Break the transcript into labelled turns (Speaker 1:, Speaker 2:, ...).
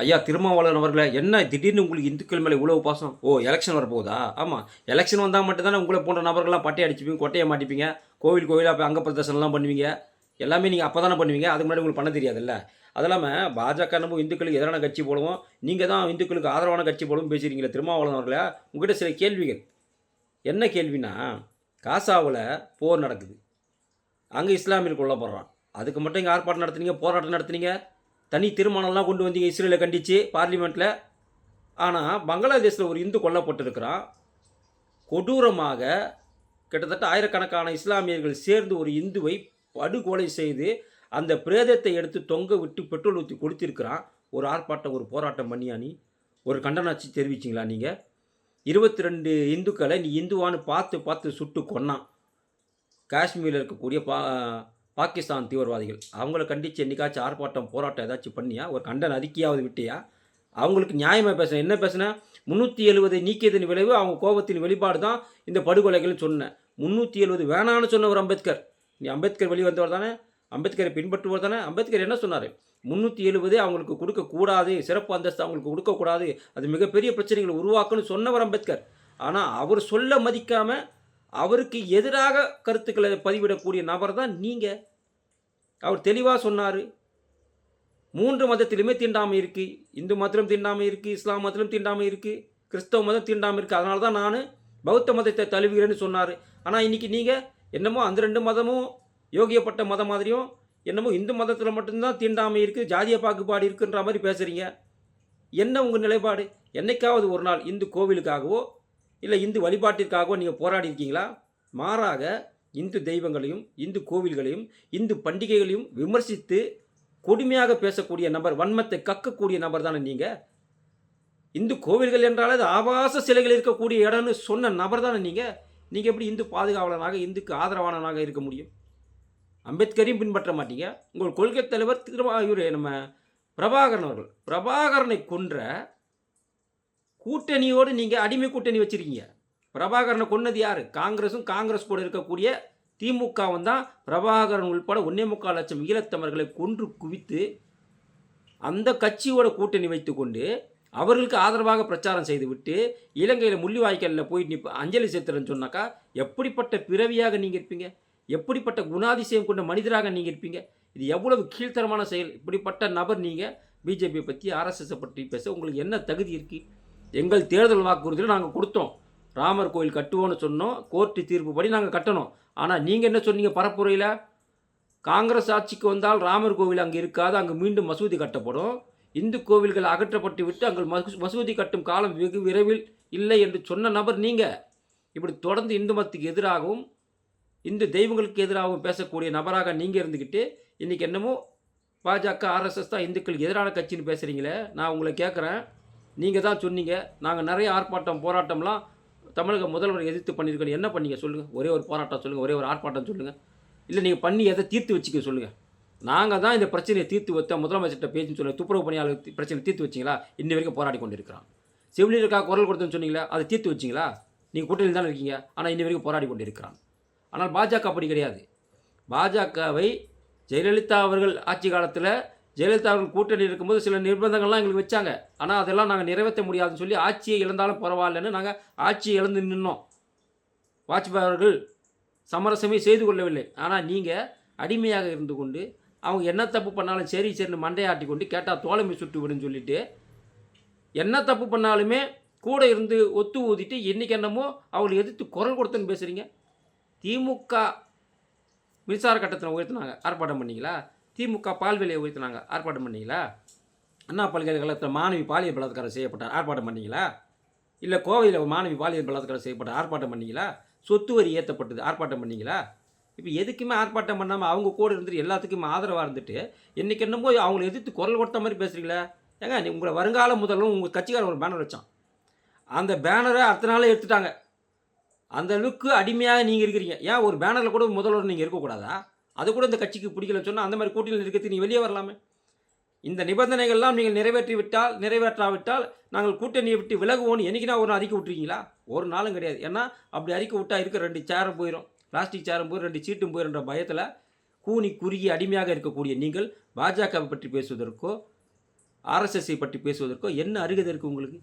Speaker 1: ஐயா திருமாவளவன் அவர்களே, என்ன திடீர்னு உங்களுக்கு இந்துக்கள் மேலே இவ்வளவு பாசம்? ஓ, எலெக்ஷன் வரப்போகுதா? ஆமாம், எலெக்ஷன் வந்தால் மட்டும்தானே உங்களை போன்ற நபர்கள்லாம் பட்டை அடிச்சுப்பீங்க, கொட்டையை மாட்டிப்பீங்க, கோவில் கோவிலாக போய் அங்க பிரதர்சனம்லாம் பண்ணுவீங்க. எல்லாமே நீங்கள் அப்போ தானே பண்ணுவீங்க. அதுக்கு முன்னாடி உங்களுக்கு பண்ண தெரியாதுல்ல. அது இல்லாமல் பாஜக நம்ம இந்துக்களுக்கு எதிரான கட்சி போடுவோம், நீங்கள் தான் இந்துக்களுக்கு ஆதரவான கட்சி போடுவோம் பேசுகிறீங்களே திருமாவளவன் அவர்களே. உங்கள்கிட்ட சில கேள்விகள். என்ன கேள்வினா, காசாவில் போர் நடக்குது, அங்கே இஸ்லாமியர்கள் கொல்லப்படுறான். அதுக்கு மட்டும் இங்கே ஆர்ப்பாட்டம் நடத்துனீங்க, போராட்டம் நடத்துனீங்க, தனி தீர்மானம்லாம் கொண்டு வந்தீங்க இஸ்ரேலை கண்டித்து பார்லிமெண்ட்டில். ஆனால் பங்களாதேஷில் ஒரு இந்து கொல்லப்பட்டிருக்கிறான். கொடூரமாக கிட்டத்தட்ட ஆயிரக்கணக்கான இஸ்லாமியர்கள் சேர்ந்து ஒரு இந்துவை படுகொலை செய்து அந்த பிரேதத்தை எடுத்து தொங்க விட்டு பெட்ரோல் ஊற்றி கொடுத்திருக்கிறான். ஒரு ஆர்ப்பாட்டம், ஒரு போராட்டம் பண்ணியா நீ? ஒரு கண்டனாட்சி தெரிவிச்சிங்களா நீங்கள்? 22 இந்துக்களை நீ இந்துவான்னு பார்த்து பார்த்து சுட்டு கொன்னான். காஷ்மீரில் இருக்கக்கூடிய பாகிஸ்தான் தீவிரவாதிகள் அவங்கள கண்டித்து என்றைக்காச்சும் ஆர்ப்பாட்டம் போராட்டம் ஏதாச்சும் பண்ணியா? ஒரு கண்டன அறிக்கையாவது விட்டியா? அவங்களுக்கு நியாயமாக பேசுகிறேன். என்ன பேசுனேன்? 370 நீக்கியதன் விளைவு அவங்க கோபத்தின் வெளிப்பாடு தான் இந்த படுகொலைகள்னு சொன்னேன். 370 வேணான்னு சொன்ன ஒரு அம்பேத்கர். நீ அம்பேத்கர் வெளிவந்தவர் தானே, அம்பேத்கரை பின்பற்றுவர் தானே. அம்பேத்கர் என்ன சொன்னார்? 370 அவங்களுக்கு கொடுக்கக்கூடாது, சிறப்பு அந்தஸ்து அவங்களுக்கு கொடுக்கக்கூடாது, அது மிகப்பெரிய பிரச்சனைகளை உருவாக்குன்னு சொன்னவர் அம்பேத்கர். ஆனால் அவர் சொல்ல மதிக்காமல் அவருக்கு எதிராக கருத்துக்களை பதிவிடக்கூடிய நபர் தான் நீங்கள். அவர் தெளிவாக சொன்னார், 3 மதத்திலுமே தீண்டாமை இருக்குது. இந்து மதத்திலும் தீண்டாமை இருக்குது, இஸ்லாம் மதத்திலும் தீண்டாமை இருக்குது, கிறிஸ்தவ மதம் தீண்டாமை இருக்குது. அதனால தான் நான் பௌத்த மதத்தை தழுவுகிறேன்னு சொன்னார். ஆனால் இன்றைக்கி நீங்கள் என்னமோ அந்த 2 மதமும் யோகியப்பட்ட மதம் மாதிரியும், என்னமோ இந்து மதத்தில் மட்டும்தான் தீண்டாமை இருக்குது, ஜாதிய பாகுபாடு இருக்குன்ற மாதிரி பேசுகிறீங்க. என்ன உங்கள் நிலைப்பாடு? என்னைக்காவது ஒரு நாள் இந்து கோவிலுக்காகவோ இல்லை இந்து வழிபாட்டிற்காகவோ நீங்கள் போராடி இருக்கீங்களா? மாறாக இந்து தெய்வங்களையும் இந்து கோவில்களையும் இந்து பண்டிகைகளையும் விமர்சித்து கொடுமையாக பேசக்கூடிய நபர், வன்மத்தை கக்கக்கூடிய நபர் தானே நீங்கள். இந்து கோவில்கள் என்றால் அது ஆபாச சிலைகள் இருக்கக்கூடிய இடம்னு சொன்ன நபர் தானே நீங்கள். நீங்கள் எப்படி இந்து பாதுகாவலனாக, இந்துக்கு ஆதரவானவனாக இருக்க முடியும்? அம்பேத்கரையும் பின்பற்ற மாட்டீங்க. உங்கள் கொள்கை தலைவர் இவர் நம்ம பிரபாகரன் அவர்கள், பிரபாகரனை கொன்ற கூட்டணியோடு நீங்கள் அடிமை கூட்டணி வச்சுருக்கீங்க. பிரபாகரனை கொன்னது யார்? காங்கிரஸும் காங்கிரஸ் கூட இருக்கக்கூடிய திமுகவும் தான். பிரபாகரன் உள்பட 1.25 லட்சம் ஈழத்தமிழர்களை கொன்று குவித்து அந்த கட்சியோட கூட்டணி வைத்து கொண்டு அவர்களுக்கு ஆதரவாக பிரச்சாரம் செய்துவிட்டு இலங்கையில் முள்ளிவாய்க்காலில் போய் அஞ்சலி செலுத்துறேன்னு சொன்னாக்கா எப்படிப்பட்ட பிறவியாக நீங்கள் இருப்பீங்க? எப்படிப்பட்ட குணாதிசயம் கொண்ட மனிதராக நீங்கள் இருப்பீங்க? இது எவ்வளவு கீழ்த்தரமான செயல். இப்படிப்பட்ட நபர் நீங்கள். பிஜேபி பற்றி, ஆர்எஸ்எஸை பற்றி பேச உங்களுக்கு என்ன தகுதி இருக்குது? எங்கள் தேர்தல் வாக்குறுதியில் நாங்கள் கொடுத்தோம், ராமர் கோயில் கட்டுவோன்னு சொன்னோம், கோர்ட்டு தீர்ப்பு படி நாங்கள் கட்டணும். ஆனால் நீங்கள் என்ன சொன்னீங்க? பரப்புரையில் காங்கிரஸ் ஆட்சிக்கு வந்தால் ராமர் கோவில் அங்கே இருக்காது, அங்கே மீண்டும் மசூதி கட்டப்படும், இந்து கோவில்கள் அகற்றப்பட்டு விட்டு அங்கே மசூதி கட்டும் காலம் வெகு விரைவில் இல்லை என்று சொன்ன நபர் நீங்கள். இப்படி தொடர்ந்து இந்து மதத்துக்கு எதிராகவும் இந்து தெய்வங்களுக்கு எதிராகவும் பேசக்கூடிய நபராக நீங்கள் இருந்துக்கிட்டு இன்றைக்கி என்னமோ பாஜக ஆர்எஸ்எஸ் தான் இந்துக்களுக்கு எதிரான கட்சின்னு பேசுகிறீங்களே. நான் உங்களை கேட்குறேன், நீங்கள் தான் சொன்னீங்க நாங்கள் நிறைய ஆர்ப்பாட்டம் போராட்டம்லாம் தமிழக முதல்வரை எதிர்த்து பண்ணியிருக்கோம். என்ன பண்ணீங்க சொல்லுங்கள்? ஒரே ஒரு போராட்டம் சொல்லுங்கள், ஒரே ஒரு ஆர்ப்பாட்டம் சொல்லுங்கள். இல்லை நீங்கள் பண்ணி எதை தீர்த்து வச்சுக்க சொல்லுங்கள். நாங்கள் தான் இந்த பிரச்சனையை தீர்த்து வைத்த முதலமைச்சர்கிட்ட பேச்சுன்னு சொல்லுங்கள். துப்புரவு பணியாளர் பிரச்சனை தீர்த்து வச்சிங்களா? இன்னி வரைக்கும் போராடி கொண்டு இருக்கிறான். செவிலியருக்காக குரல் கொடுத்தேன்னு சொன்னீங்களா? அதை தீர்த்து வச்சிங்களா? நீங்கள் கூட்டணியில் தானே இருக்கீங்க, ஆனால் இன்னி வரைக்கும் போராடி கொண்டு இருக்கிறான். ஆனால் பாஜக அப்படி கிடையாது. பாஜகவை ஜெயலலிதா அவர்கள் ஆட்சி காலத்தில் ஜெயலலிதா அவர்கள் கூட்டணி இருக்கும்போது சில நிர்பந்தங்கள்லாம் எங்களுக்கு வச்சாங்க. ஆனால் அதெல்லாம் நாங்கள் நிறைவேற்ற முடியாதுன்னு சொல்லி ஆட்சியை இழந்தாலும் பரவாயில்லன்னு நாங்கள் ஆட்சியை இழந்து நின்னோம். வாஜ்பாய் அவர்கள் சமரசமே செய்து கொள்ளவில்லை. ஆனால் நீங்கள் அடிமையாக இருந்து கொண்டு அவங்க என்ன தப்பு பண்ணாலும் சரி சரின்னு மண்டையாட்டி கொண்டு கேட்டால் தோழமை சுட்டு விடுன்னு சொல்லிவிட்டு என்ன தப்பு பண்ணாலுமே கூட இருந்து ஒத்து ஊதிட்டு இன்றைக்கி என்னமோ அவங்களை எதிர்த்து குரல் கொடுத்தேன்னு பேசுகிறீங்க. திமுக மின்சார கட்டணத்தை உயர்த்தினாங்க, ஆர்ப்பாட்டம் பண்ணிங்களா? திமுக பால் விலையை உயர்த்தினாங்க, ஆர்ப்பாட்டம் பண்ணிங்களா? அண்ணா பல்கலைக்கழகத்தில் மாணவி பாலியல் பலாத்காரம் செய்யப்பட்டார், ஆர்ப்பாட்டம் பண்ணிங்களா? இல்லை கோவையில் மாணவி பாலியல் பலாத்காரம் செய்யப்பட்ட ஆர்ப்பாட்டம் பண்ணிங்களா? சொத்து வரி ஏற்றப்பட்டது, ஆர்ப்பாட்டம் பண்ணிங்களா? இப்போ எதுக்குமே ஆர்ப்பாட்டம் பண்ணாமல் அவங்க கூட இருந்துட்டு எல்லாத்துக்குமே ஆதரவாக இருந்துட்டு இன்றைக்கி என்னமோ அவங்கள எதிர்த்து குரல் கொடுத்த மாதிரி பேசுகிறீங்களா? ஏங்க, உங்களை வருங்கால முதல்வரும் உங்கள் கட்சிக்காரன் ஒரு பேனர் வச்சான், அந்த பேனரை அடுத்த நாளே எடுத்துட்டாங்க. அந்த அளவுக்கு அடிமையாக நீங்கள் இருக்கிறீங்க. ஏன் ஒரு பேனரில் கூட முதல்வர் நீங்கள் இருக்கக்கூடாதா? அது கூட இந்த கட்சிக்கு பிடிக்கலன்னு சொன்னால் அந்த மாதிரி கூட்டணியில் இருக்கிறது நீங்கள் வெளியே வரலாமே. இந்த நிபந்தனைகள்லாம் நீங்கள் நிறைவேற்றாவிட்டால் நாங்கள் கூட்டணியை விட்டு விலகுவோன்னு என்றைக்குனா ஒரு அறிக்கை விட்டுருக்கீங்களா? ஒரு நாளும் கிடையாது. ஏன்னா அப்படி அறிக்கை விட்டால் இருக்க 2 சேரும் போயிடும், பிளாஸ்டிக் சேரும் போயிடும், 2 சீட்டும் போயிடும்ன்ற பயத்தில் கூனி குறுகி அடிமையாக இருக்கக்கூடிய நீங்கள் பாஜகவை பற்றி பேசுவதற்கோ ஆர்எஸ்எஸ்ஐ பற்றி பேசுவதற்கோ என்ன அருகதை இருக்குது உங்களுக்கு?